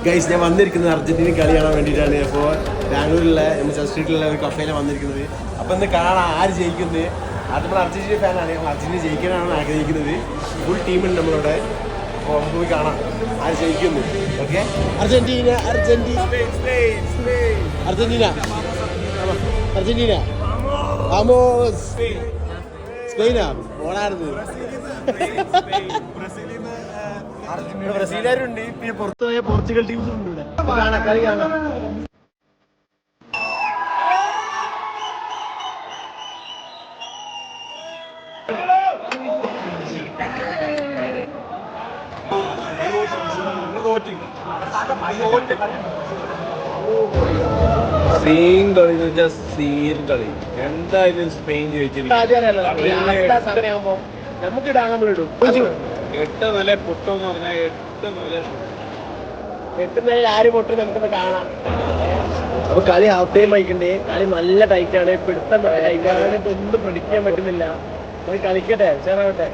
Guys ഞാൻ വന്നിരിക്കുന്നത് Argentina കളി കാണാൻ വേണ്ടിയിട്ടാണ്. അപ്പോൾ ബാംഗ്ലൂരിലെ എംഎസ് സ്ട്രീറ്റിലുള്ള ഒരു കഫേയിലാണ് വന്നിരിക്കുന്നത്. അപ്പോൾ ഇന്ന് കാണാൻ ആര് ജയിക്കുന്നത്. അത് നമ്മൾ അർജന്റീന ഫാനാണ്. നമ്മൾ അർജന്റീന ജയിക്കാനാണ് ആഗ്രഹിക്കുന്നത്. ഫുൾ ടീമുണ്ട് നമ്മളിവിടെ. അപ്പോൾ നമുക്ക് പോയി കാണാം ആര് ജയിക്കുന്നു. Okay, Argentina Argentina Argentina Argentina വാമോസ്. സ്പെയിനാ ഓടാറുണ്ട്. ബ്രസീലുകാരുണ്ട്, പിന്നെ പുറത്തു പോയ പോർച്ചുഗൽ ടീംസ് ഉണ്ട് ഇവിടെ. കാണാം, കളി കാണാം. സീൻ കളി എന്ന് വെച്ചാൽ സീൻ കളി എന്തായാലും സ്പെയിൻ ജയിച്ചിരിക്കും. നമുക്ക് ഇടാൻ നമ്മളിടും. 8 നില പൊട്ടെന്ന് പറഞ്ഞാൽ 8 നില ആര് പൊട്ടും നമുക്കൊന്ന് കാണാം. അപ്പൊ കളി ഹാഫ് ടൈം ആയിക്കണ്ടേ. കളി നല്ല ടൈറ്റ് ആണ്, പിടുത്തം ടൈറ്റാണ്. ഒന്നും പ്രഡിക്ട് ചെയ്യാൻ പറ്റുന്നില്ല. നമുക്ക് കളിക്കട്ടെ, ഉഷാറാവട്ടെ.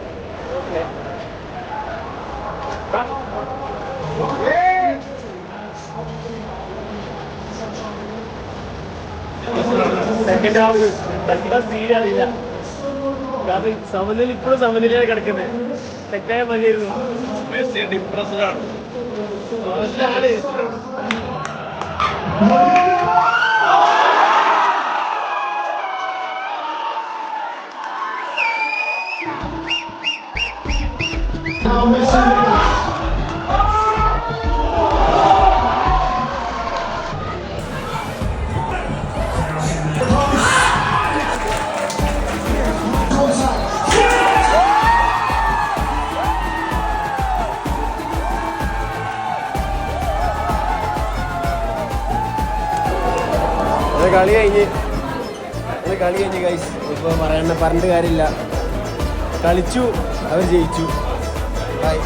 Second half സീനാണില്ല. കാരണം സമനില ഇപ്പോഴും സമനിലയാണ് കിടക്കുന്നത്. തെറ്റായ മതിയായിരുന്നു. മെസ്സി ഡിപ്രസ്ഡ് ആണ്. കളി കഴിഞ്ഞ് ഗൈസ്. ഇപ്പോൾ പറഞ്ഞിട്ട് കാര്യമില്ല. കളിച്ചു, അവർ ജയിച്ചു. ബൈ.